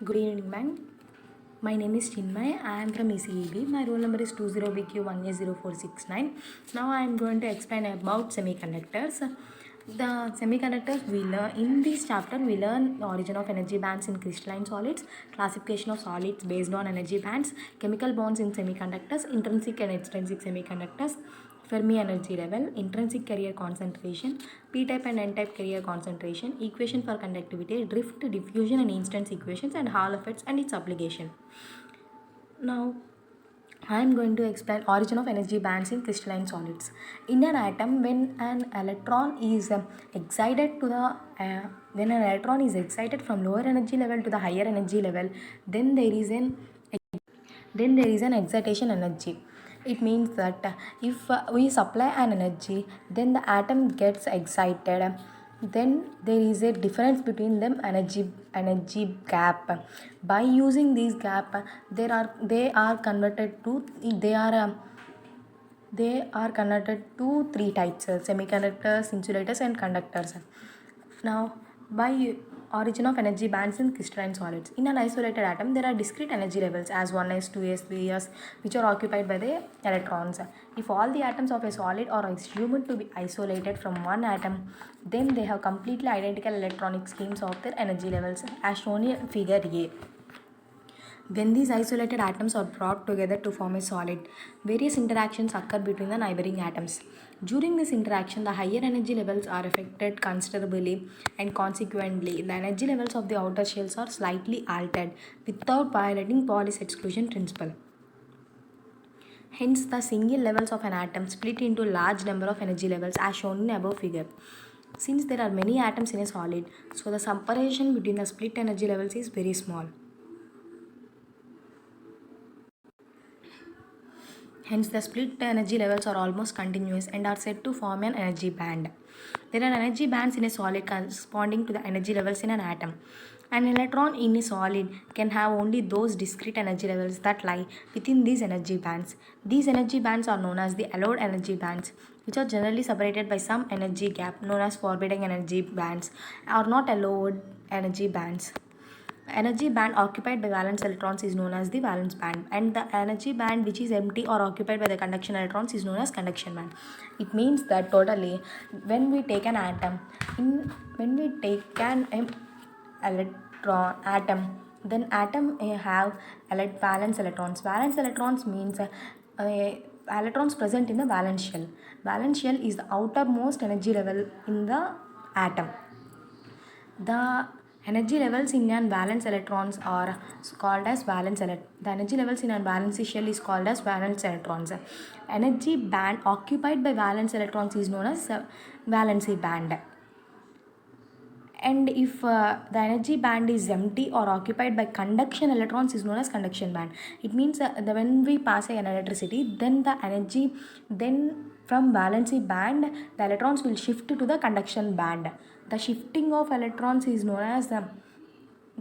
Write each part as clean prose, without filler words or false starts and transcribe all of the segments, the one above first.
Good evening, ma'am. My name is Chinmay. I am from ECEB. My roll number is 20BQ1A0469. Now I am going to explain about semiconductors. The semiconductors we learn in this chapter, we learn the origin of energy bands in crystalline solids, classification of solids based on energy bands, chemical bonds in semiconductors, intrinsic and extrinsic semiconductors, Fermi energy level, intrinsic carrier concentration, p-type and n-type carrier concentration, equation for conductivity, drift, diffusion and instance equations, and Hall effects and its application. Now I am going to explain origin of energy bands in crystalline solids. In an atom, when an electron is excited to the when an electron is excited from lower energy level to the higher energy level, then there is an excitation energy. It means that if we supply an energy, then the atom gets excited, then there is a difference between them, energy gap. By using this gap, they are converted to three types: semiconductors, insulators, and conductors. Now, by origin of energy bands in crystalline solids. In an isolated atom, there are discrete energy levels as 1s, 2s, 3s, which are occupied by the electrons. If all the atoms of a solid are assumed to be isolated from one atom, then they have completely identical electronic schemes of their energy levels as shown in figure A. When these isolated atoms are brought together to form a solid, various interactions occur between the neighboring atoms. During this interaction, the higher energy levels are affected considerably, and consequently, the energy levels of the outer shells are slightly altered without violating Pauli's exclusion principle. Hence, the single levels of an atom split into a large number of energy levels as shown in above figure. Since there are many atoms in a solid, so the separation between the split energy levels is very small. Hence, the split energy levels are almost continuous and are said to form an energy band. There are energy bands in a solid corresponding to the energy levels in an atom. An electron in a solid can have only those discrete energy levels that lie within these energy bands. These energy bands are known as the allowed energy bands, which are generally separated by some energy gap known as forbidden energy bands or not allowed energy bands. Energy band occupied by valence electrons is known as the valence band, and the energy band which is empty or occupied by the conduction electrons is known as conduction band. It means that totally when we take an atom when we take an electron atom, then atom have valence electrons. Valence electrons means electrons present in the valence shell. Valence shell is the outermost energy level in the atom. The energy levels in a valence electrons are called as the energy levels in a valence shell is called as valence electrons. Energy band occupied by valence electrons is known as valency band. And if the energy band is empty or occupied by conduction electrons is known as conduction band. It means when we pass an electricity, then the energy then from valency band the electrons will shift to the conduction band. The shifting of electrons is known as the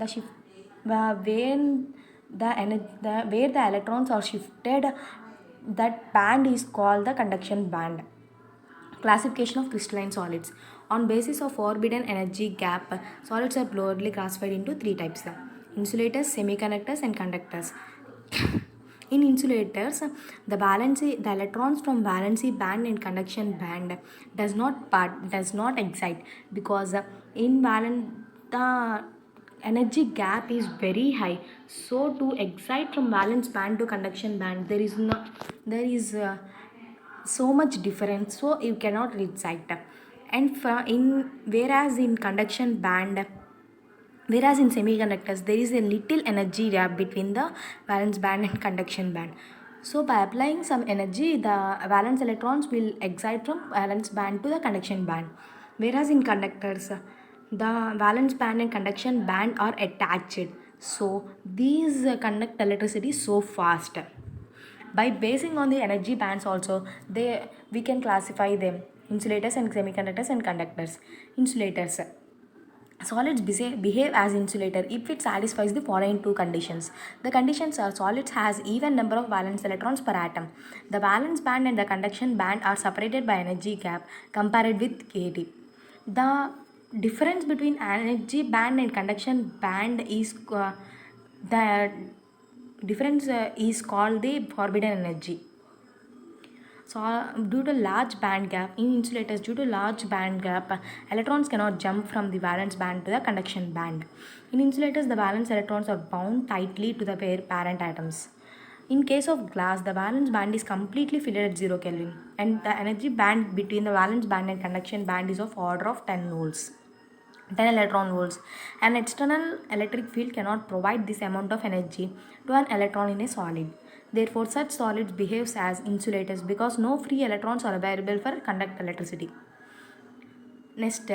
shift when where the electrons are shifted, that band is called the conduction band. Classification of crystalline solids. On basis of forbidden energy gap, solids are broadly classified into three types: insulators, semiconductors, and conductors. In insulators, the electrons from valency band and conduction band does not excite, because in valence the energy gap is very high. So to excite from valence band to conduction band, there is so much difference, so you cannot reach sight. And whereas in semiconductors there is a little energy gap between the valence band and conduction band. So by applying some energy, the valence electrons will excite from valence band to the conduction band. Whereas in conductors, the valence band and conduction band are attached, so these conduct electricity so fast. By basing on the energy bands also, we can classify them: insulators and semiconductors and conductors. Insulators. Solids behave as insulator if it satisfies the following two conditions. The conditions are: solids has even number of valence electrons per atom. The valence band and the conduction band are separated by energy gap compared with kT. The difference between energy band and conduction band is The difference is called the forbidden energy. So, due to large band gap in insulators, due to large band gap, electrons cannot jump from the valence band to the conduction band. In insulators, the valence electrons are bound tightly to the parent atoms. In case of glass, the valence band is completely filled at 0 Kelvin, and the energy band between the valence band and conduction band is of order of 10 volts. 10 electron volts. An external electric field cannot provide this amount of energy to an electron in a solid. Therefore, such solids behave as insulators because no free electrons are available for conduct electricity. Next,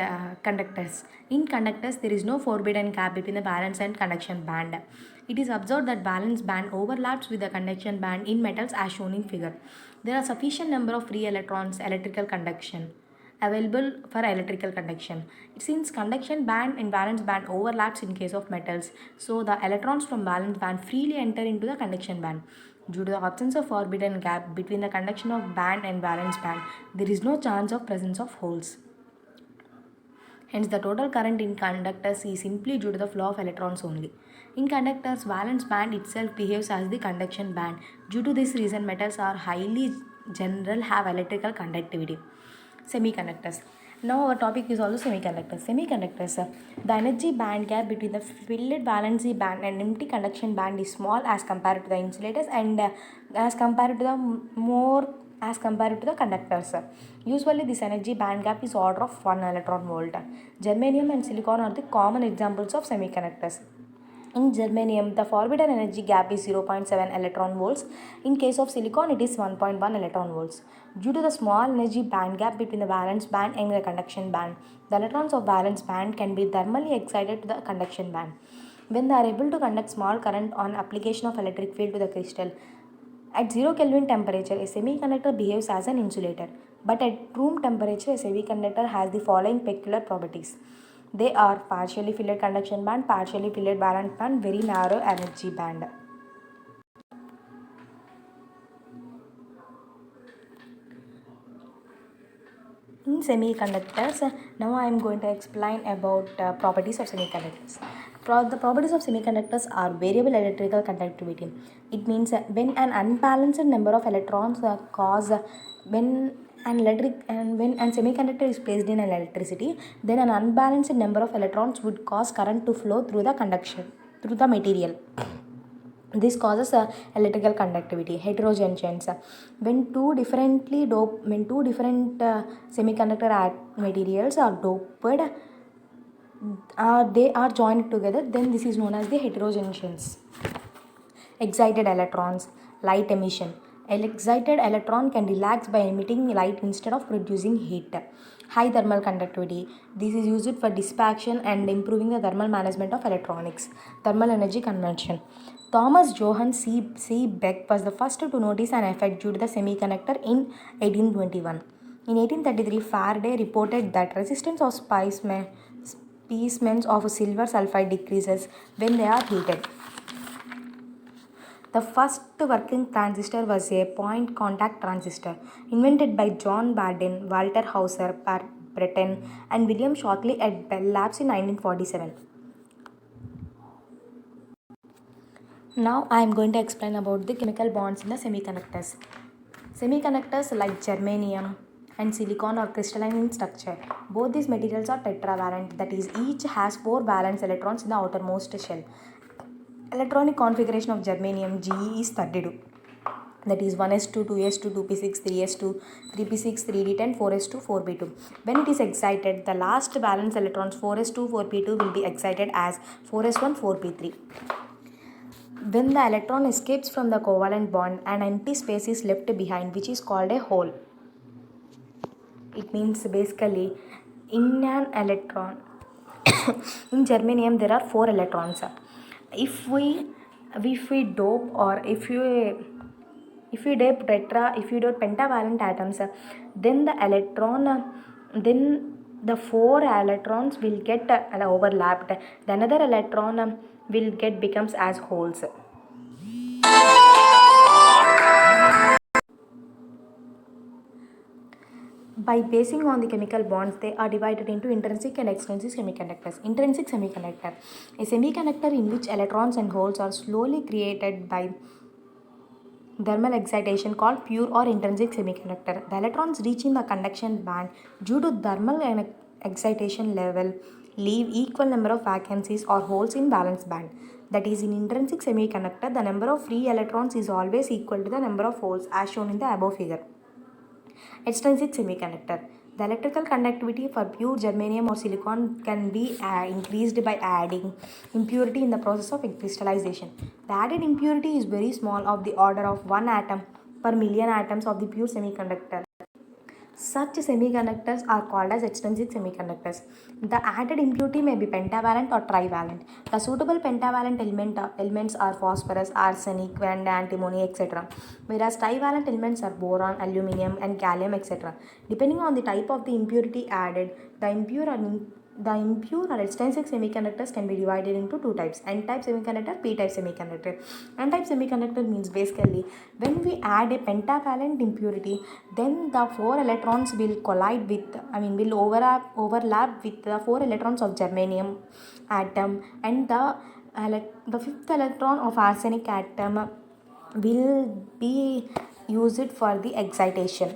conductors. In conductors, there is no forbidden gap between the valence and conduction band. It is observed that valence band overlaps with the conduction band in metals as shown in figure. There are sufficient number of free electrons electrical conduction available for electrical conduction. Since conduction band and valence band overlaps in case of metals, so the electrons from valence band freely enter into the conduction band. Due to the absence of forbidden gap between the conduction of band and valence band, there is no chance of presence of holes. Hence, the total current in conductors is simply due to the flow of electrons only. In conductors, valence band itself behaves as the conduction band. Due to this reason, metals are highly general have electrical conductivity. Semiconductors. Now our topic is also semiconductors. Semiconductors. The energy band gap between the filled valency band and empty conduction band is small as compared to the insulators and as compared to the more as compared to the conductors. Usually this energy band gap is order of 1 electron volt. Germanium and silicon are the common examples of semiconductors. In germanium, the forbidden energy gap is 0.7 electron volts. In case of silicon, it is 1.1 electron volts. Due to the small energy band gap between the valence band and the conduction band, the electrons of valence band can be thermally excited to the conduction band. When they are able to conduct small current on application of electric field to the crystal, at 0 Kelvin temperature, a semiconductor behaves as an insulator. But at room temperature, a semiconductor has the following peculiar properties. They are partially filled conduction band, partially filled valence band, very narrow energy band. In semiconductors, now I am going to explain about properties of semiconductors. The properties of semiconductors are variable electrical conductivity. It means when an unbalanced number of electrons cause when when an semiconductor is placed in an electricity, then an unbalanced number of electrons would cause current to flow through the conduction through the material. This causes electrical conductivity. Heterogeneous. When two different semiconductor materials are doped, they are joined together, then this is known as the heterogeneous. Excited electrons. Light emission. An excited electron can relax by emitting light instead of producing heat. High thermal conductivity. This is used for distraction and improving the thermal management of electronics. Thermal energy conversion. Thomas Johann C. Beck was the first to notice an effect due to the semiconductor in 1821. In 1833, Faraday reported that resistance of specimens of silver sulfide decreases when they are heated. The first working transistor was a point contact transistor invented by John Bardeen, Walter Hauser, Breton, and William Shockley at Bell Labs in 1947. Now I am going to explain about the chemical bonds in the semiconductors. Semiconductors like germanium and silicon are crystalline in structure. Both these materials are tetravalent, that is, each has 4 valence electrons in the outermost shell. Electronic configuration of germanium Ge is 32. That is 1s2, 2s2, 2p6, 3s2, 3p6, 3d10, 4s2, 4p2. When it is excited, the last valence electrons 4s2, 4p2 will be excited as 4s1, 4p3. When the electron escapes from the covalent bond, an empty space is left behind, which is called a hole. It means basically in an electron in germanium there are 4 electrons. If we dope or if you dope pentavalent atoms, then the 4 electrons will get overlapped. The another electron will get becomes as holes. By basing on the chemical bonds, they are divided into intrinsic and extrinsic semiconductors. Intrinsic semiconductor, a semiconductor in which electrons and holes are slowly created by thermal excitation, called pure or intrinsic semiconductor. The electrons reaching the conduction band due to thermal excitation level leave equal number of vacancies or holes in valence band. That is, in intrinsic semiconductor, the number of free electrons is always equal to the number of holes as shown in the above figure. Extrinsic semiconductor. The electrical conductivity for pure germanium or silicon can be increased by adding impurity in the process of crystallization. The added impurity is very small, of the order of 1 atom per million atoms of the pure semiconductor. Such semiconductors are called as extrinsic semiconductors. The added impurity may be pentavalent or trivalent. The suitable pentavalent elements are phosphorus, arsenic, and antimony, etc. Whereas trivalent elements are boron, aluminium, and gallium, etc. Depending on the type of the impurity added, the impure or extrinsic semiconductors can be divided into two types: N-type semiconductor, P-type semiconductor. N-type semiconductor means basically when we add a pentavalent impurity, then the 4 electrons will collide with, will overlap with the 4 electrons of germanium atom, and the 5th electron of arsenic atom will be used for the excitation,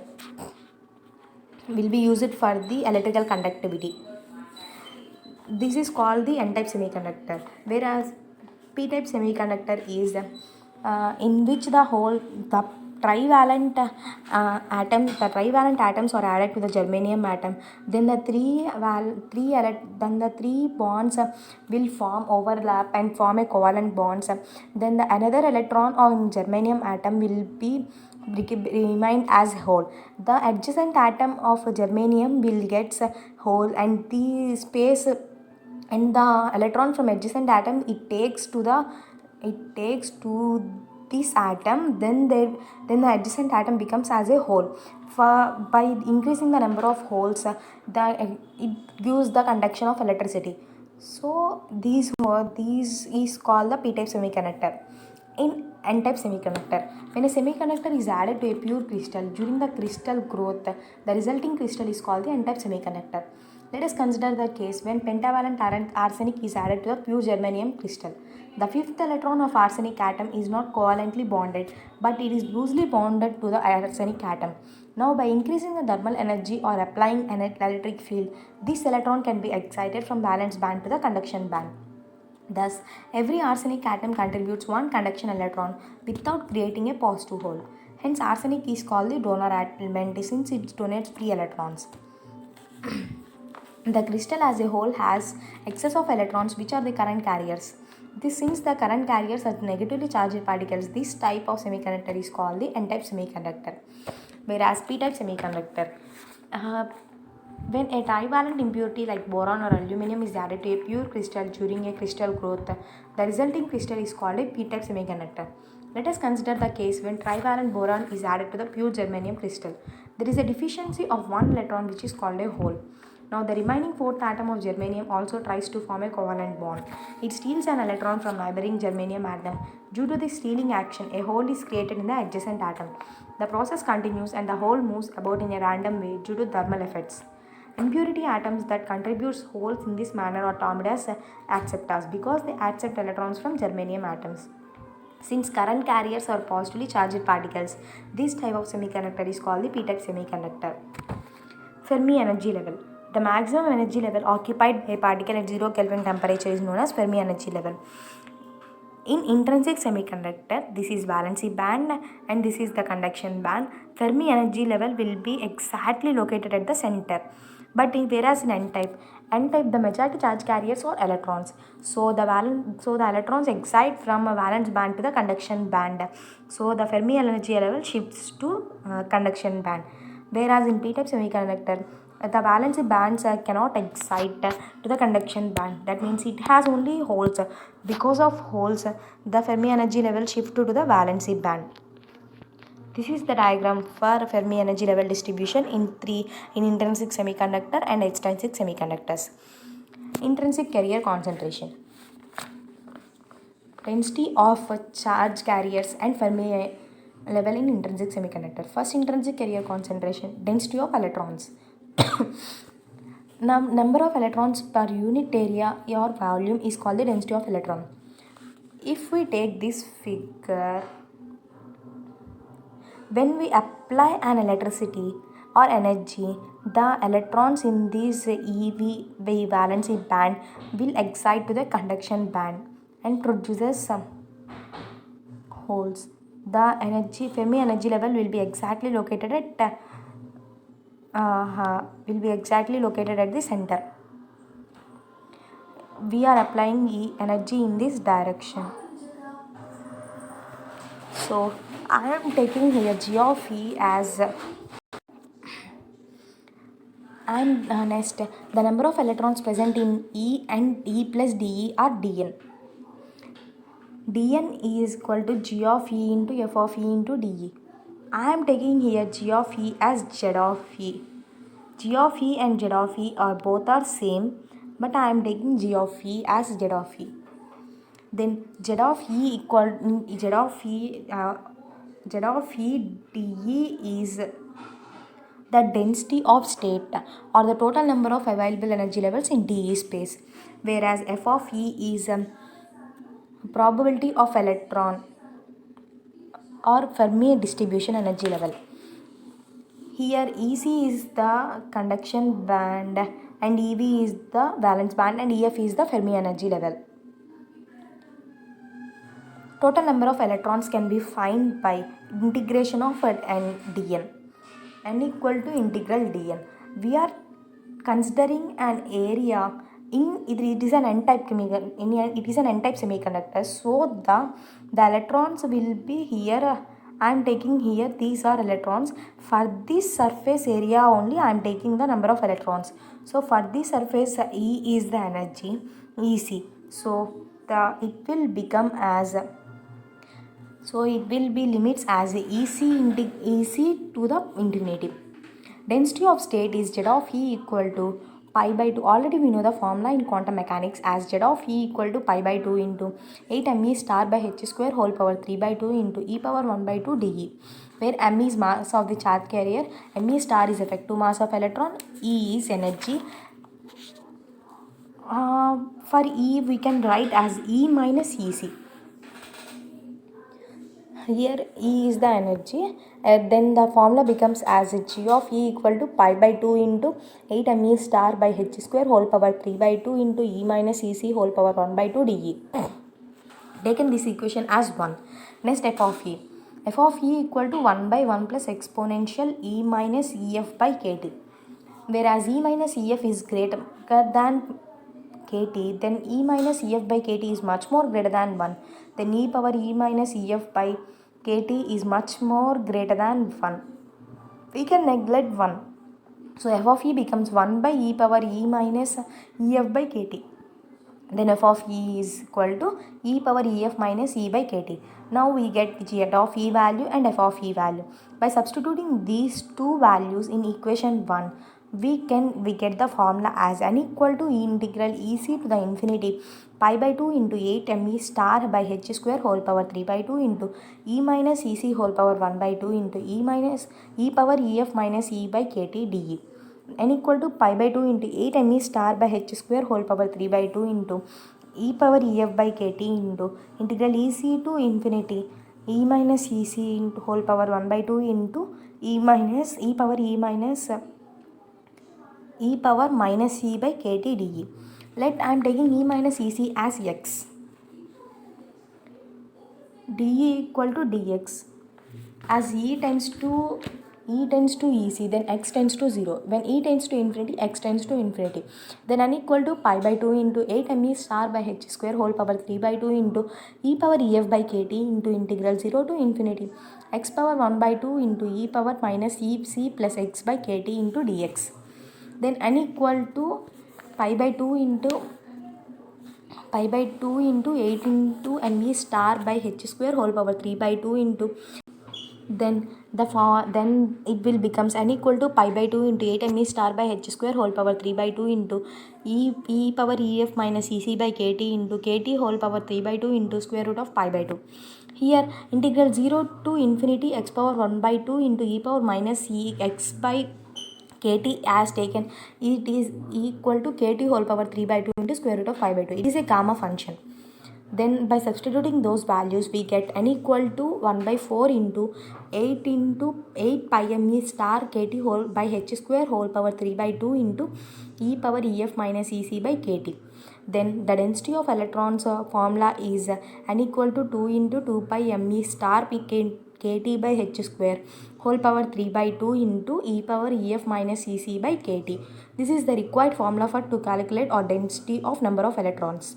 will be used for the electrical conductivity. This is called the N-type semiconductor, whereas P-type semiconductor is in which the trivalent atoms are added to the germanium atom. Then the three bonds will overlap and form a covalent bonds. Then the another electron on germanium atom will be remain as whole. The adjacent atom of germanium will get whole, and the space and the electron from adjacent atom it takes to this atom, then the adjacent atom becomes as a whole. By increasing the number of holes, it gives the conduction of electricity. So these is called the P-type semiconductor. In N-type semiconductor, when a semiconductor is added to a pure crystal during the crystal growth, the resulting crystal is called the N-type semiconductor. Let us consider the case when pentavalent arsenic is added to the pure germanium crystal. The 5th electron of arsenic atom is not covalently bonded, but it is loosely bonded to the arsenic atom. Now, by increasing the thermal energy or applying an electric field, this electron can be excited from valence band to the conduction band. Thus, every arsenic atom contributes one conduction electron without creating a positive hole. Hence, arsenic is called the donor element since it donates free electrons. The crystal as a whole has excess of electrons, which are the current carriers. Since the current carriers are negatively charged particles, this type of semiconductor is called the N-type semiconductor. Whereas P-type semiconductor, when a trivalent impurity like boron or aluminum is added to a pure crystal during a crystal growth, the resulting crystal is called a P-type semiconductor. Let us consider the case when trivalent boron is added to the pure germanium crystal. There is a deficiency of one electron, which is called a hole. Now the remaining 4th atom of germanium also tries to form a covalent bond. It steals an electron from neighboring germanium atom. Due to this stealing action, a hole is created in the adjacent atom. The process continues and the hole moves about in a random way due to thermal effects. Impurity atoms that contribute holes in this manner are termed as acceptors because they accept electrons from germanium atoms. Since current carriers are positively charged particles, this type of semiconductor is called the P-type semiconductor. Fermi energy level. The maximum energy level occupied by a particle at 0 Kelvin temperature is known as Fermi energy level. In intrinsic semiconductor, this is valency band and this is the conduction band. Fermi energy level will be exactly located at the center. But whereas in N-type, the majority charge carriers are electrons. So the electrons excite from a valence band to the conduction band. So the Fermi energy level shifts to conduction band. Whereas in P-type semiconductor, the valence bands cannot excite to the conduction band. That means it has only holes. Because of holes, the Fermi energy level shifts to the valency band. This is the diagram for Fermi energy level distribution in intrinsic semiconductor and extrinsic semiconductors. Intrinsic carrier concentration. Density of charge carriers and Fermi level in intrinsic semiconductor. First, intrinsic carrier concentration, density of electrons. Number of electrons per unit area or volume is called the density of electron. If we take this figure, when we apply an electricity or energy, the electrons in this EV valency band will excite to the conduction band and produces some holes. The Fermi energy level will be exactly located at the center. We are applying energy in this direction. So I am taking here G of E as and next the number of electrons present in E and E plus dE are dN. dN is equal to G of E into F of E into dE. I am taking here G of E as Z of E. G of E and Z of E are both are same, but I am taking G of E as Z of E. Then Z of E dE is the density of state or the total number of available energy levels in dE space, whereas F of E is probability of electron or Fermi distribution energy level. Here EC is the conduction band and EV is the valence band and EF is the Fermi energy level. Total number of electrons can be found by integration of n dn. N equal to integral dn. We are considering an area it is an n-type semiconductor, so the electrons will be here. I am taking here these are electrons. For this surface area only I am taking the number of electrons. So for this surface E is the energy EC. So it will become as it will be limits as EC to the infinity. Density of state is Z of E equal to pi by 2. Already we know the formula in quantum mechanics as Z of E equal to pi by 2 into 8 me star by h square whole power 3 by 2 into e power 1 by 2 dE, where m is mass of the charge carrier, me star is effective mass of electron, E is energy. For E we can write as E minus EC. Here E is the energy, then the formula becomes as G of E equal to pi by 2 into 8 me star by h square whole power 3 by 2 into E minus EC whole power 1 by 2 dE. Taken this equation as 1. Next F of E. F of E equal to 1 by 1 plus exponential E minus EF by KT. Whereas E minus EF is greater than KT, then E minus EF by KT is much more greater than 1. Then E power E minus EF by KT is much more greater than 1. We can neglect 1. So F of E becomes 1 by E power E minus EF by KT. Then F of E is equal to E power EF minus E by KT. Now we get G of E value and F of E value. By substituting these two values in equation 1, we get the formula as n equal to E integral EC to the infinity pi by 2 into 8 me star by h square whole power 3 by 2 into E minus EC whole power 1 by 2 into E power EF minus E by KT dE. N equal to pi by 2 into 8 me star by h square whole power 3 by 2 into E power EF by KT into integral EC to infinity E minus EC into whole power 1 by 2 into E power minus E by KT dE. Let I am taking E minus EC as x. dE equal to dx. As E tends to EC, then x tends to 0. When E tends to infinity, x tends to infinity. Then n equal to pi by 2 into 8 me star by h square whole power 3 by 2 into E power EF by KT into integral 0 to infinity x power 1 by 2 into E power minus EC plus x by KT into dx. Then n equal to pi by 2 into 8 into me star by h square whole power 3 by 2 into then it will becomes n equal to pi by 2 into 8 me star by h square whole power 3 by 2 into e power EF minus EC by KT into KT whole power 3 by 2 into square root of pi by 2. Here integral 0 to infinity x power 1 by 2 into E power minus E x by kt as taken, it is equal to kt whole power 3 by 2 into square root of 5 by 2. It is a gamma function. Then by substituting those values, we get n equal to 1 by 4 into 8 pi me star kt whole by h square whole power 3 by 2 into e power ef minus ec by kt. Then the density of electrons formula is n equal to 2 into 2 pi me star kt by h square whole power 3 by 2 into e power ef minus ec by kt. This is the required formula for to calculate or density of number of electrons.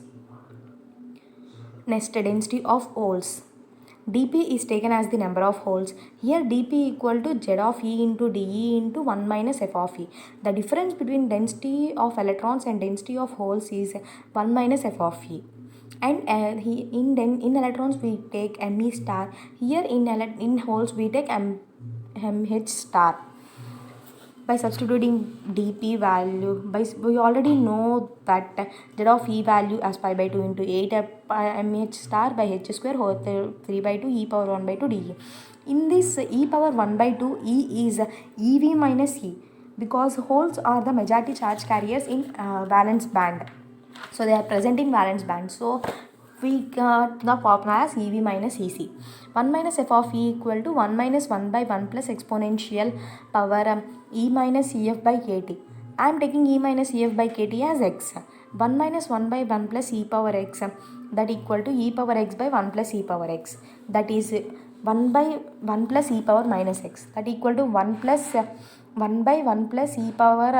Next, density of holes. dp is taken as the number of holes. Here dp equal to z of e into de into 1 minus f of e. The difference between density of electrons and density of holes is 1 minus f of e. And in electrons we take me star. Here in holes we take mh star. By substituting dp value, we already know that z of e value as pi by 2 into 8 mh star by h square whole 3 by 2 e power 1 by 2 de. In this e power 1 by 2, e is ev minus e, because holes are the majority charge carriers in valence band. So they are present in valence band. So we got the formula as ev minus ec. 1 minus f of e equal to 1 minus 1 by 1 plus exponential power e minus ef by kt. I am taking e minus ef by kt as x. 1 minus 1 by 1 plus e power x, that equal to e power x by 1 plus e power x, that is 1 by 1 plus e power minus x, that equal to 1 plus 1 by 1 plus e power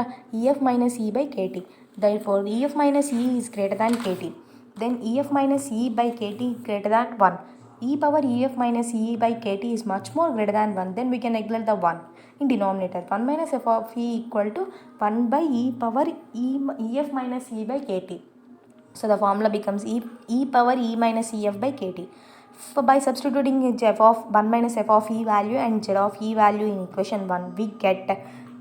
ef minus e by kt. Therefore ef minus e is greater than kt. Then ef minus e by kt greater than 1. E power ef minus e by kt is much more greater than 1. Then we can neglect the 1 in denominator. 1 minus f of e equal to 1 by e power ef minus e by kt. So the formula becomes e power e minus ef by kt. So by substituting f of 1 minus f of e value and z of e value in equation 1, we get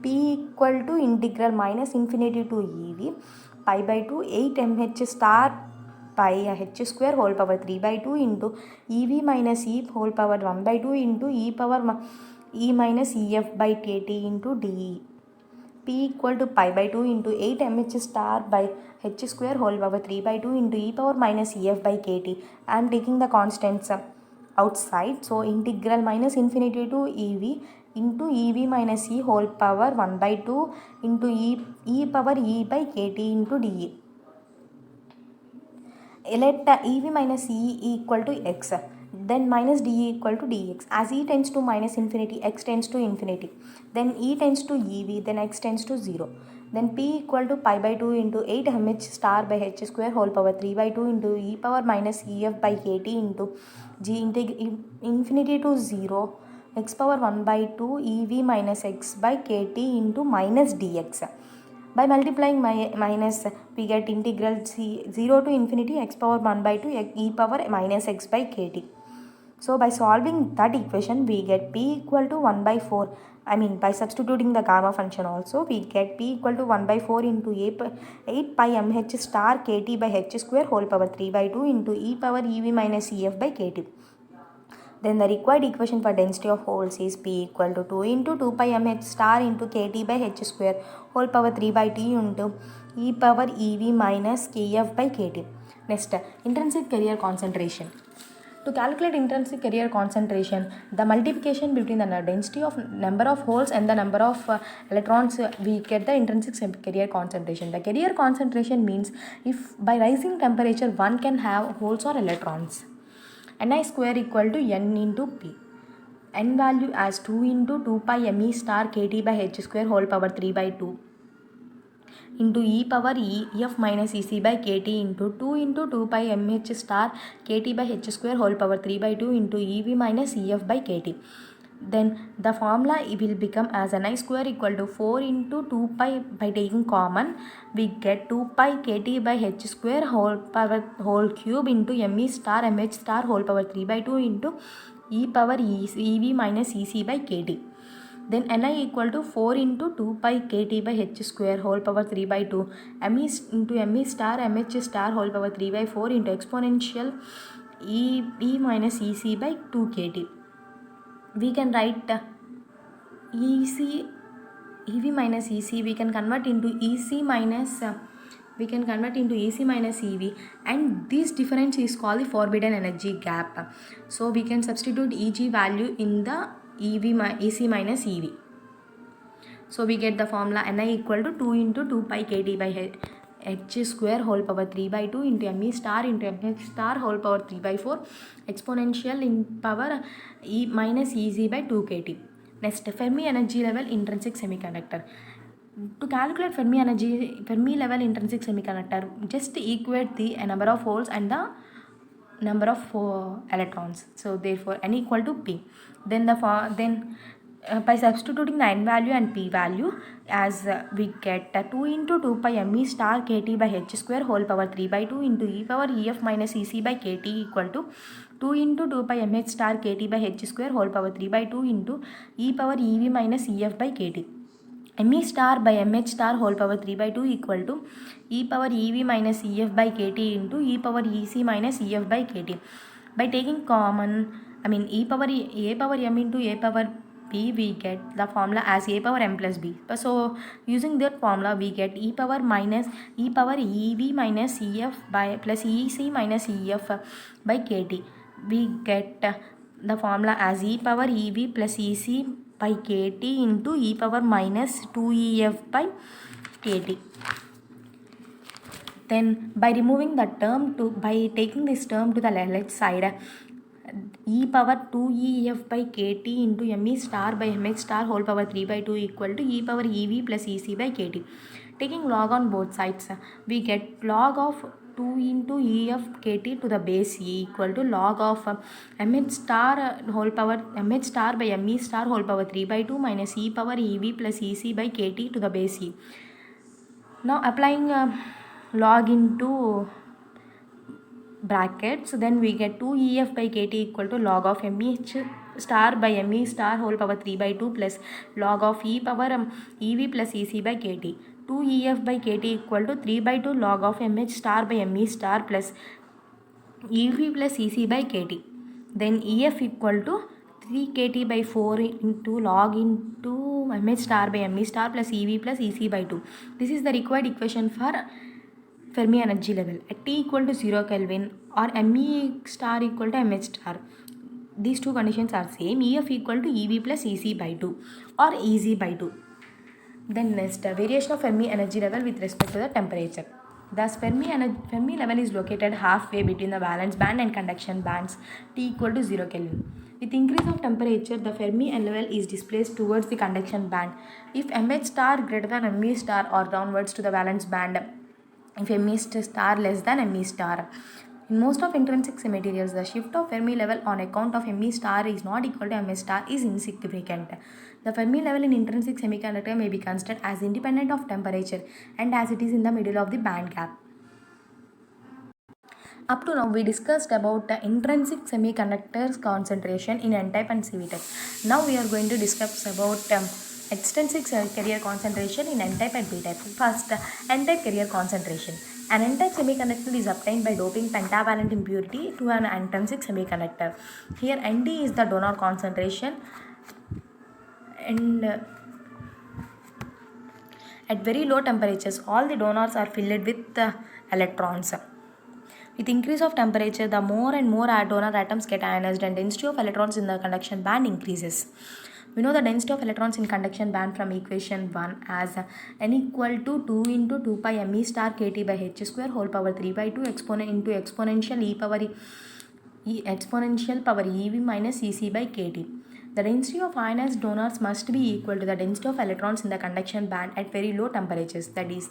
p equal to integral minus infinity to ev pi by 2 8 mh star pi h square whole power 3 by 2 into ev minus e whole power 1 by 2 into e power e minus ef by kt into de. p equal to pi by 2 into 8 mh star by h square whole power 3 by 2 into e power minus ef by kt. I am taking the constants outside. So integral minus infinity to ev into ev minus e whole power 1 by 2 into e power e by kt into de. Let ev minus e equal to x, then minus de equal to dx. As e tends to minus infinity, x tends to infinity, then e tends to ev, then x tends to 0. Then p equal to pi by 2 into 8 mh star by h square whole power 3 by 2 into e power minus ef by kt into g infinity to 0 x power 1 by 2 ev minus x by kt into minus dx. By multiplying minus, we get integral 0 to infinity x power 1 by 2 e power minus x by kt. So by solving that equation, we get p equal to 1 by 4. I mean, by substituting the gamma function also, we get p equal to 1 by 4 into 8 pi mh star kt by h square whole power 3 by 2 into e power ev minus ef by kt. Then the required equation for density of holes is p equal to 2 into 2 pi mh star into kt by h square whole power 3 by t into e power ev minus kf by kt. Next, intrinsic carrier concentration. To calculate intrinsic carrier concentration, the multiplication between the density of number of holes and the number of electrons, we get the intrinsic carrier concentration. The carrier concentration means if by rising temperature one can have holes or electrons. Ni square equal to n into p. N value as 2 into 2 pi me star kt by h square whole power 3 by 2 into e power ef minus ec by kt into 2 into 2 pi mh star kt by h square whole power 3 by 2 into ev minus ef by kt. Then the formula will become as Ni square equal to 4 into 2 pi. By taking common, we get 2 pi kt by h square whole power whole cube into me star mh star whole power 3 by 2 into e power ev minus ec by kt. Then Ni equal to 4 into 2 pi kt by h square whole power 3 by 2 me into me star mh star whole power 3 by 4 into exponential e minus ec by 2 kt. We can write ec EV minus EC, we can convert into EC minus EV, and this difference is called the forbidden energy gap. So we can substitute EG value in the EC minus EV. So we get the formula Ni equal to 2 into 2 pi kT by h square whole power 3 by 2 into me star into mh star whole power 3 by 4 exponential in power E minus Ez by 2 kT. Next, Fermi energy level intrinsic semiconductor. To calculate Fermi level intrinsic semiconductor, just equate the number of holes and the number of electrons. So therefore n equal to p. Then by substituting the n value and p value, as we get 2 into 2 pi me star kt by h square whole power 3 by 2 into e power ef minus ec by kt equal to 2 into 2 pi mh star kt by h square whole power 3 by 2 into e power ev minus ef by kt. Me star by mh star whole power 3 by 2 equal to e power ev minus ef by kt into e power ec minus ef by kt. By taking common, a power m into a power b, we get the formula as a power m plus b. So using that formula, we get e power ev minus ef by plus ec minus ef by kt. We get the formula as e power ev plus ec by kt into e power minus 2ef by kt. Then by taking this term to the left side, e power 2ef by kt into me star by mh star whole power 3 by 2 equal to e power ev plus ec by kt. Taking log on both sides, we get log of 2 into ef kt to the base e equal to log of mh star by me star whole power 3 by 2 minus e power ev plus ec by kt to the base e. Now applying log into brackets, then we get 2ef by kt equal to log of mh star by me star whole power 3 by 2 plus log of e power ev plus ec by kt. 2ef by kt equal to 3 by 2 log of mh star by me star plus ev plus ec by kt. Then ef equal to 3 kt by 4 into log into mh star by me star plus ev plus ec by 2. This is the required equation for Fermi energy level at T equal to 0 Kelvin or Me star equal to Mh star. These two conditions are same. EF equal to EV plus EC by 2 or EZ by 2. Then next, variation of Fermi energy level with respect to the temperature. Thus, Fermi level is located halfway between the valence band and conduction bands, T equal to 0 Kelvin. With increase of temperature, the Fermi level is displaced towards the conduction band. If Mh star greater than Me star or downwards to the valence band, if Me star less than Me star. In most of intrinsic materials, the shift of Fermi level on account of Me star is not equal to Ms star is insignificant. The Fermi level in intrinsic semiconductor may be considered as independent of temperature and as it is in the middle of the band gap. Up to now, we discussed about the intrinsic semiconductors concentration in N-type and CV-type. Now we are going to discuss about extrinsic carrier concentration in N-type and P-type. First, N-type carrier concentration. An N-type semiconductor is obtained by doping pentavalent impurity to an intrinsic semiconductor. Here Nd is the donor concentration, and at very low temperatures, all the donors are filled with electrons. With increase of temperature, the more and more donor atoms get ionized and density of electrons in the conduction band increases. We know the density of electrons in conduction band from equation 1 as n equal to 2 into 2 pi me star kt by h square whole power 3 by 2 exponential power ev minus ec by kt. The density of ionized donors must be equal to the density of electrons in the conduction band at very low temperatures, that is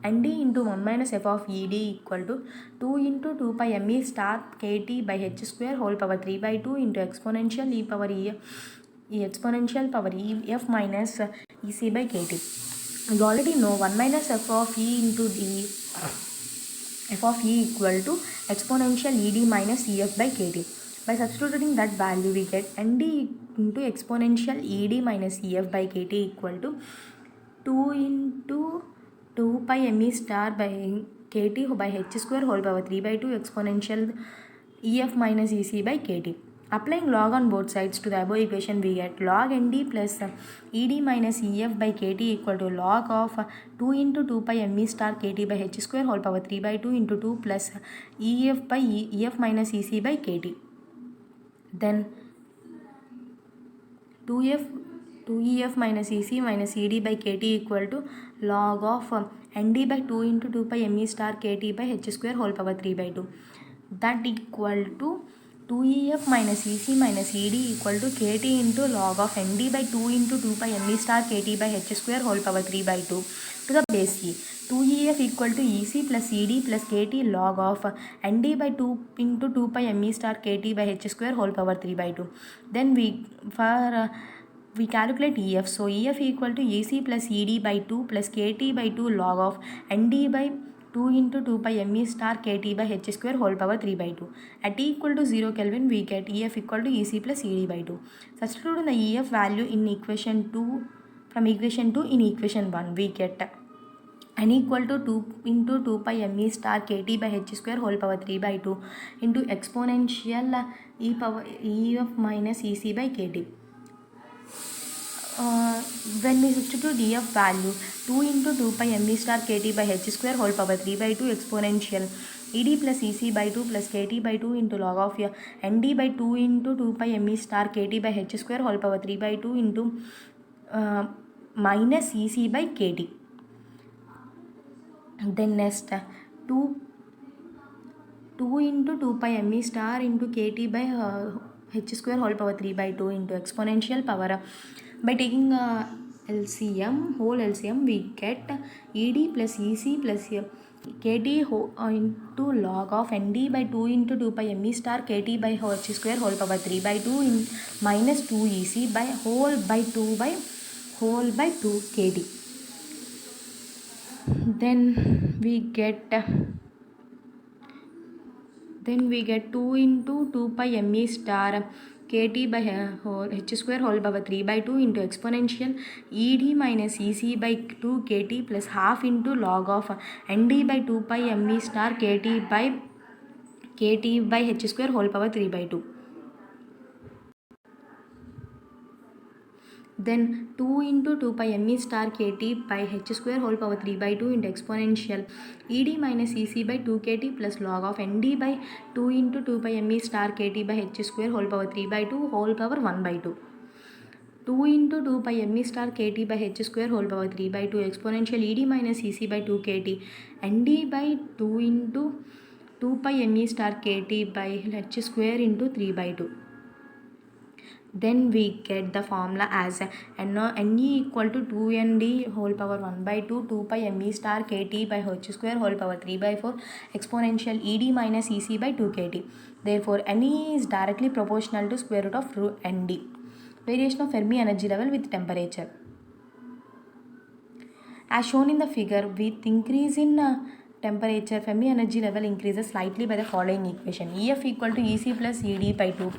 Nd into 1 minus f of Ed equal to 2 into 2 pi me star kt by h square whole power 3 by 2 into exponential power ef minus ec by kt. We already know 1 minus f of e into d f of e equal to exponential ed minus ef by kt. By substituting that value, we get Nd into exponential ed minus ef by kt equal to 2 into 2 pi me star by kt by h square whole power 3 by 2 exponential ef minus ec by kt. Applying log on both sides to the above equation, we get log Nd plus Ed minus Ef by Kt equal to log of 2 into 2 pi me star Kt by h square whole power 3 by 2 into 2 plus Ef by Ef minus Ec by Kt. Then 2Ef minus Ec minus Ed by Kt equal to log of Nd by 2 into 2 pi me star Kt by h square whole power 3 by 2. That equal to 2Ef minus Ec minus Ed equal to Kt into log of Nd by 2 into 2 pi me star Kt by h square whole power 3 by 2 to the base e. 2Ef equal to Ec plus Ed plus Kt log of Nd by 2 into 2 pi me star Kt by h square whole power 3 by 2. Then we calculate Ef. So Ef equal to Ec plus Ed by 2 plus Kt by 2 log of Nd by 2 into 2 pi me star Kt by h square whole power 3 by 2. At t equal to 0 Kelvin, we get Ef equal to Ec plus Ed by 2. Substitute in the Ef value in equation 2 from equation 2 in equation 1. We get n equal to 2 into 2 pi me star Kt by h square whole power 3 by 2 into exponential Ef minus Ec by Kt. When we substitute Ef value 2 into 2 pi me star Kt by h square whole power 3 by 2 exponential Ed plus Ec by 2 plus Kt by 2 into log of Nd by 2 into 2 pi me star Kt by h square whole power 3 by 2 into minus Ec by Kt. Then next 2 into 2 pi me star into Kt by h square whole power 3 by 2 into exponential power. By taking LCM, whole LCM, we get Ed plus Ec plus Kt into log of Nd by 2 into 2 pi me star Kt by h square whole power 3 by 2 in minus 2 Ec by whole by 2 Kt. Then we get 2 into 2 pi me star Kt by h square whole power 3 by 2 into exponential Ed minus Ec by 2 Kt plus half into log of Nd by 2 pi me star Kt by h square whole power 3 by 2. Then 2 into 2 pi me star Kt by h square whole power 3 by 2 into exponential Ed minus Ec by 2 Kt plus log of Nd by 2 into 2 pi me star Kt by h square whole power 3 by 2 whole power 1 by 2. 2 into 2 pi me star Kt by h square whole power 3 by 2 exponential Ed minus Ec by 2 Kt Nd by 2 into 2 pi me star Kt by h square into 3 by 2. Then we get the formula as Ne equal to 2Nd whole power 1 by 2 2 pi me star Kt by h square whole power 3 by 4 exponential Ed minus Ec by 2 Kt. Therefore, Ne is directly proportional to square root of Nd. Variation of Fermi energy level with temperature. As shown in the figure, with increase in temperature, Fermi energy level increases slightly by the following equation. Ef equal to Ec plus Ed by 2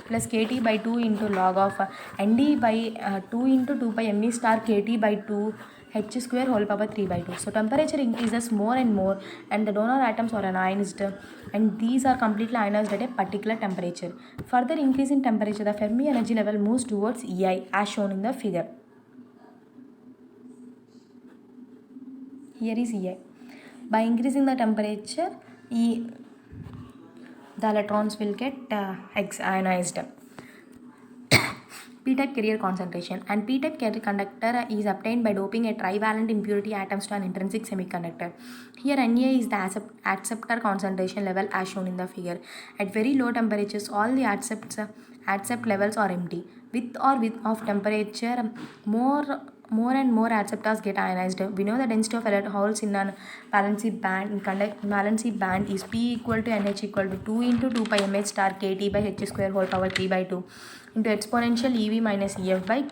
plus Kt by 2 into log of Nd by 2 into 2 pi me star Kt by 2 h square whole power 3 by 2. So temperature increases more and more and the donor atoms are ionized and these are completely ionized at a particular temperature. Further increase in temperature, the Fermi energy level moves towards Ei as shown in the figure. Here is Ei. By increasing the temperature, the electrons will get ionized. P-type carrier concentration and P-type carrier conductor is obtained by doping a trivalent impurity atoms to an intrinsic semiconductor. Here Na is the acceptor concentration level as shown in the figure. At very low temperatures, all the accept levels are empty. With or without temperature, more and more acceptors get ionized. We know the density of holes in a valency band is P equal to NH equal to 2 into 2 pi mh star Kt by h square whole power 3 by 2 into exponential Ev minus Ef by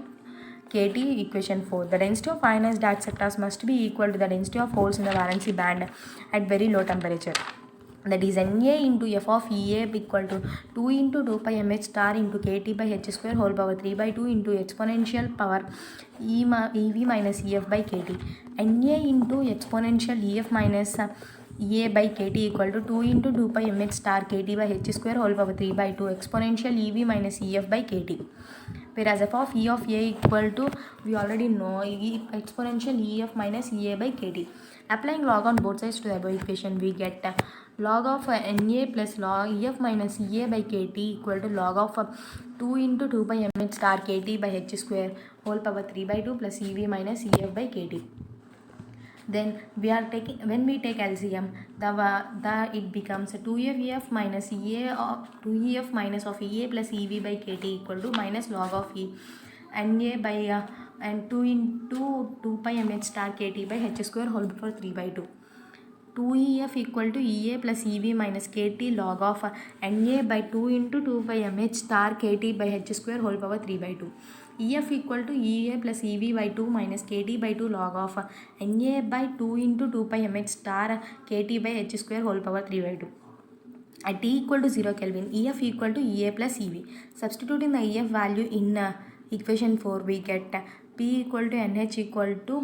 Kt equation 4. The density of ionized acceptors must be equal to the density of holes in the valency band at very low temperature. That is Na into F of Ea equal to 2 into 2 pi mh star into Kt by h square whole power 3 by 2 into exponential power Ev minus Ef by Kt. Na into exponential Ef minus A by kt equal to 2 into 2 pi mh star kt by h square whole power 3 by 2 exponential ev minus ef by kt. Whereas f of e of a equal to, we already know, exponential ef minus ea by kt. Applying log on both sides to the above equation, we get log of na plus log ef minus ea by kt equal to log of 2 into 2 by mh star kt by h square whole power 3 by 2 plus ev minus ef by kt. Then we are taking, when we take LCM, the it becomes 2ef minus ea of 2ef minus of ea plus ev by kt equal to minus log of e na by and 2 into 2 pi mh star kt by h square whole power 3 by 2. 2ef equal to ea plus ev minus kt log of na by 2 into 2 by mh star kt by h square whole power 3 by 2. ef equal to ea plus ev by 2 minus kt by 2 log of na by 2 into 2 pi mh star kt by h square whole power 3 by 2. At t equal to 0 Kelvin, ef equal to ea plus ev. Substituting the ef value in equation 4, we get p equal to nh equal to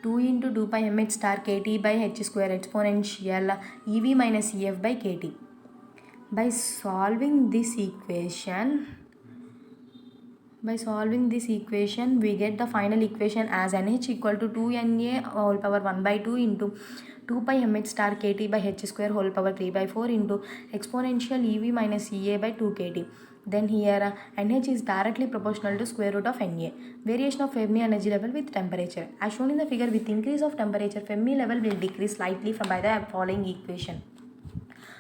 2 into 2 pi mh star kt by h square exponential ev minus ef by kt. By solving this equation, we get the final equation as nh equal to 2na whole power 1 by 2 into 2 pi mh star kt by h square whole power 3 by 4 into exponential ev minus ea by 2 kt. Then here nh is directly proportional to square root of Na. Variation of Fermi energy level with temperature. As shown in the figure, with increase of temperature, Fermi level will decrease slightly by the following equation.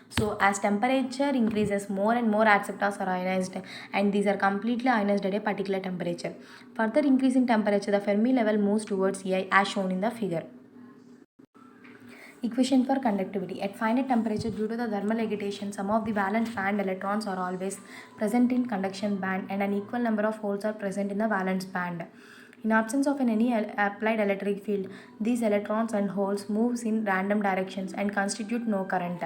So as temperature increases, more and more acceptors are ionized, and these are completely ionized at a particular temperature. Further increase in temperature, the Fermi level moves towards Ei as shown in the figure. Equation for conductivity. At finite temperature, due to the thermal agitation, some of the valence band electrons are always present in conduction band and an equal number of holes are present in the valence band. In absence of any applied electric field, these electrons and holes moves in random directions and constitute no current.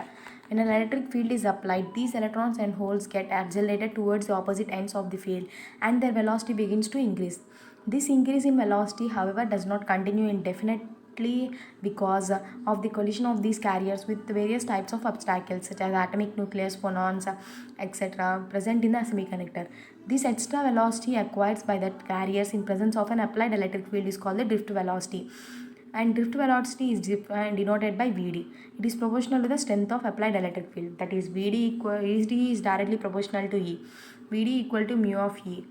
When an electric field is applied, these electrons and holes get accelerated towards the opposite ends of the field and their velocity begins to increase. This increase in velocity, however, does not continue indefinitely because of the collision of these carriers with various types of obstacles such as atomic nucleus, phonons, etc. present in the semiconductor. This extra velocity acquired by the carriers in presence of an applied electric field is called the drift velocity, and drift velocity is denoted by Vd. It is proportional to the strength of applied electric field, that is Vd is directly proportional to E. Vd equal to mu of E.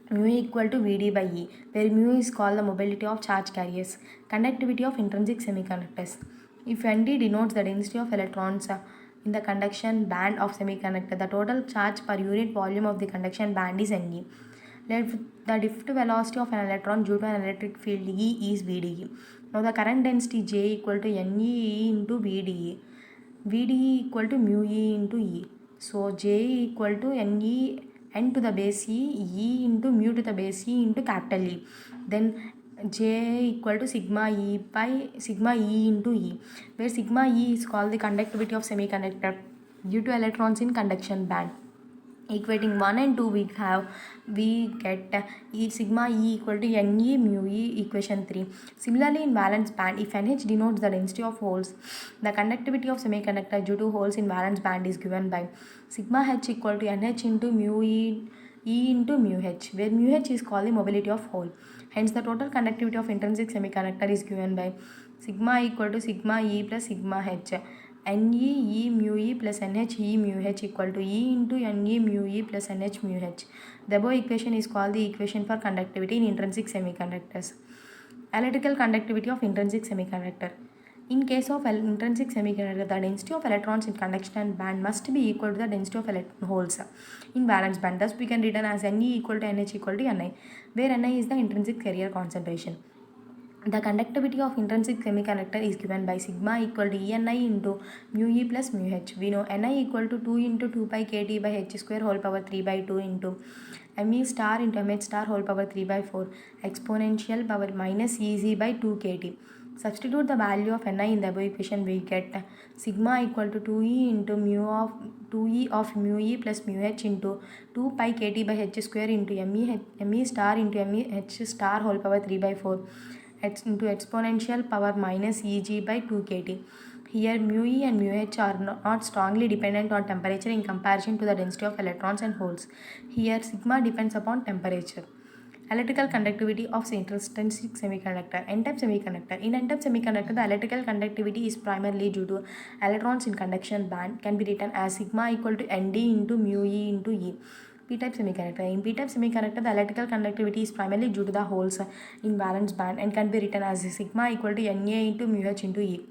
Mu equal to Vd by E, where mu is called the mobility of charge carriers. Conductivity of intrinsic semiconductors. If Nd denotes the density of electrons in the conduction band of semiconductor, the total charge per unit volume of the conduction band is Ne. The drift velocity of an electron due to an electric field E is Vde. Now the current density J equal to Ne into Vde. Vde equal to mu E into E. So J equal to Ne n to the base E into mu to the base E into capital E. Then J equal to sigma E by sigma E into E, where sigma E is called the conductivity of semiconductor due to electrons in conduction band. Equating 1 and 2, we get sigma E equal to Ne mu E, equation 3. Similarly, in valence band, if Nh denotes the density of holes, the conductivity of semiconductor due to holes in valence band is given by sigma H equal to Nh into mu E into mu H, where mu H is called the mobility of hole. Hence, the total conductivity of intrinsic semiconductor is given by sigma equal to sigma E plus sigma H. Ne E mu E plus Nh E mu H equal to E into Ne mu E plus Nh mu H. The above equation is called the equation for conductivity in intrinsic semiconductors. Electrical conductivity of intrinsic semiconductor. In case of intrinsic semiconductor, the density of electrons in conduction band must be equal to the density of holes in valence band. Thus, we can written as Ne equal to Nh equal to Ni, where Ni is the intrinsic carrier concentration. The conductivity of intrinsic semiconductor is given by sigma equal to Eni into mu E plus mu H. We know Ni equal to 2 into 2 pi kt by h square whole power 3 by 2 into me star into mh star whole power 3 by 4 exponential power minus Ez by 2 kt. Substitute the value of Ni in the above equation, we get sigma equal to 2e into mu of 2e of mu E plus mu H into 2 pi kt by h square into me star into mh star whole power 3 by 4 into exponential power minus Eg by 2 kt. Here mu E and mu H are not strongly dependent on temperature in comparison to the density of electrons and holes. Here sigma depends upon temperature. Electrical conductivity of intrinsic semiconductor. N-type semiconductor. In N-type semiconductor, the electrical conductivity is primarily due to electrons in conduction band, can be written as sigma equal to Nd into mu E into E. P-type semiconductor. In P-type semiconductor, the electrical conductivity is primarily due to the holes in valence band and can be written as sigma equal to Na into mu H into E.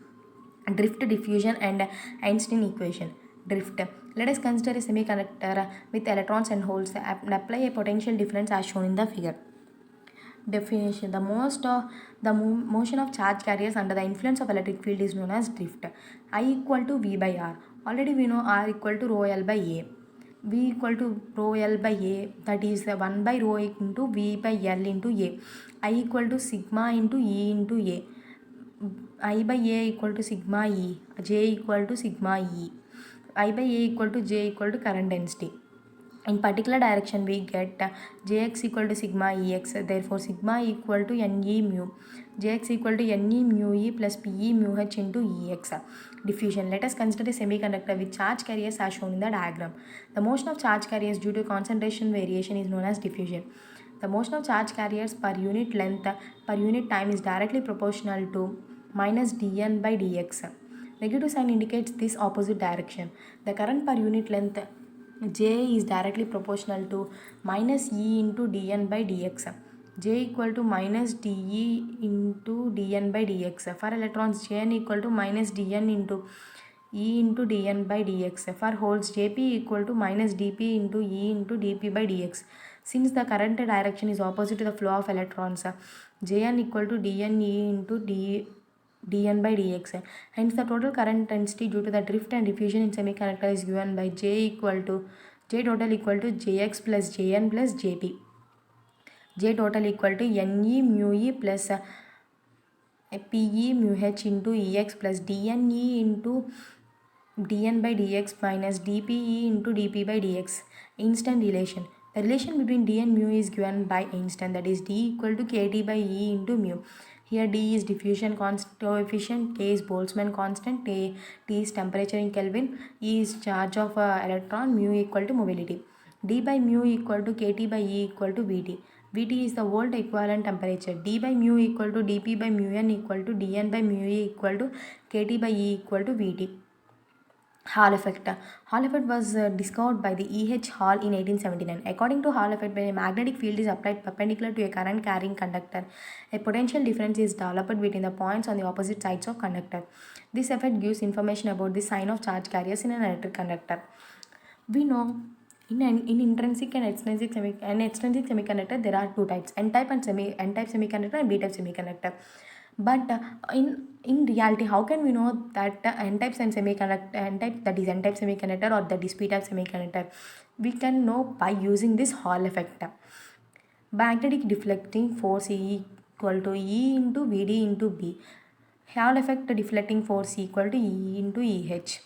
Drift, diffusion and Einstein equation. Drift. Let us consider a semiconductor with electrons and holes and apply a potential difference as shown in the figure. Definition. The motion of charge carriers under the influence of electric field is known as drift. I equal to V by R. Already we know R equal to rho L by A. V equal to rho L by A, that is 1 by rho into V by L into A. I equal to sigma into E into A. I by A equal to sigma E. J equal to sigma E. I by A equal to J equal to current density. In particular direction we get Jx equal to sigma Ex, therefore sigma equal to Ne mu. Jx equal to Ne mu E plus Pe mu H into Ex. Diffusion. Let us consider a semiconductor with charge carriers as shown in the diagram. The motion of charge carriers due to concentration variation is known as diffusion. The motion of charge carriers per unit length per unit time is directly proportional to minus dN by dx. Negative sign indicates this opposite direction. The current per unit length J is directly proportional to minus E into dN by dx. J equal to minus dE into dN by dx. For electrons, Jn equal to minus dN into E into dN by dx. For holes, Jp equal to minus dP into E into dP by dx. Since the current direction is opposite to the flow of electrons, Jn equal to dNE into dN by dx. Hence, the total current density due to the drift and diffusion in semiconductor is given by J total equal to Jx plus Jn plus Jp. J total equal to Ne mu E plus Pe mu H into Ex plus dNE into dN by dx minus dPe into dP by dx. Einstein relation. The relation between d and mu is given by Einstein, that is d equal to kt by E into mu. Here d is diffusion coefficient, k is Boltzmann constant, T is temperature in Kelvin, E is charge of electron, mu equal to mobility. D by mu equal to kt by E equal to Vt. Vt is the volt equivalent temperature. D by mu equal to dP by mu n equal to dN by mu E equal to kt by E equal to Vt. Hall effect. Hall effect was discovered by the E.H. Hall in 1879. According to Hall effect, when a magnetic field is applied perpendicular to a current carrying conductor, a potential difference is developed between the points on the opposite sides of conductor. This effect gives information about the sign of charge carriers in an electric conductor. We know in intrinsic and extrinsic semiconductor there are two types, N-type semiconductor and B-type semiconductor. But in reality, how can we know that N-type semiconductor or that is P-type semiconductor? We can know by using this Hall effect. Magnetic deflecting force E equal to E into Vd into B. Hall effect deflecting force equal to E into EH.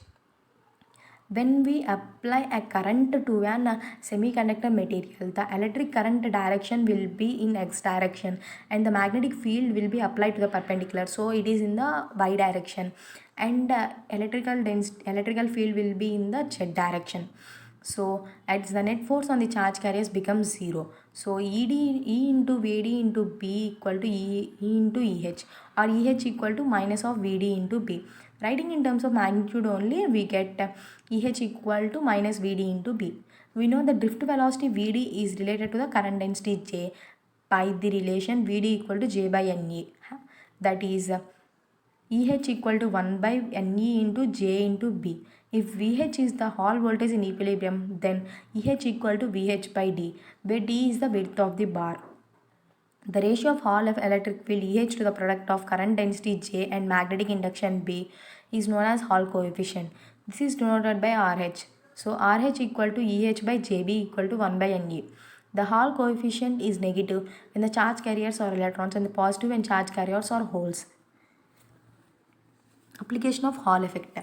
When we apply a current to an semiconductor material, the electric current direction will be in x direction and the magnetic field will be applied to the perpendicular. So it is in the y direction, and electrical field will be in the z direction. So as the net force on the charge carriers becomes 0. So E into Vd into B equal to E into EH, or EH equal to minus of Vd into B. Writing in terms of magnitude only, we get EH equal to minus Vd into B. We know the drift velocity Vd is related to the current density J by the relation Vd equal to J by Ne. That is EH equal to 1 by Ne into J into B. If VH is the Hall voltage in equilibrium, then EH equal to VH by D, where D is the width of the bar. The ratio of Hall of electric field EH to the product of current density J and magnetic induction B is known as Hall coefficient. This is denoted by RH. So RH equal to EH by JB equal to 1 by Ne. The Hall coefficient is negative when the charge carriers are electrons and the positive when charge carriers are holes. Application of Hall effect.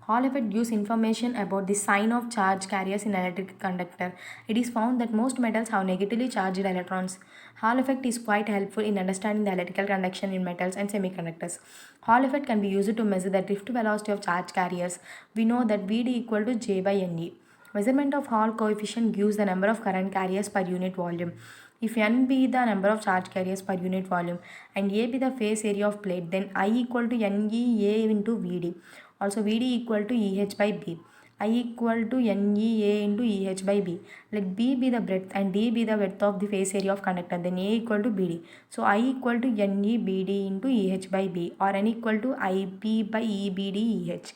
Hall effect gives information about the sign of charge carriers in electric conductor. It is found that most metals have negatively charged electrons. Hall effect is quite helpful in understanding the electrical conduction in metals and semiconductors. Hall effect can be used to measure the drift velocity of charge carriers. We know that Vd equal to J by Ne. Measurement of Hall coefficient gives the number of current carriers per unit volume. If n be the number of charge carriers per unit volume and A be the face area of plate, then I equal to NEA into Vd. Also Vd equal to EH by B. I equal to NEA into EH by B. Let B be the breadth and D be the width of the face area of conductor. Then A equal to BD. So I equal to NEBD into EH by B, or N equal to IP by EBD EH.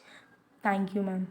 Thank you, ma'am.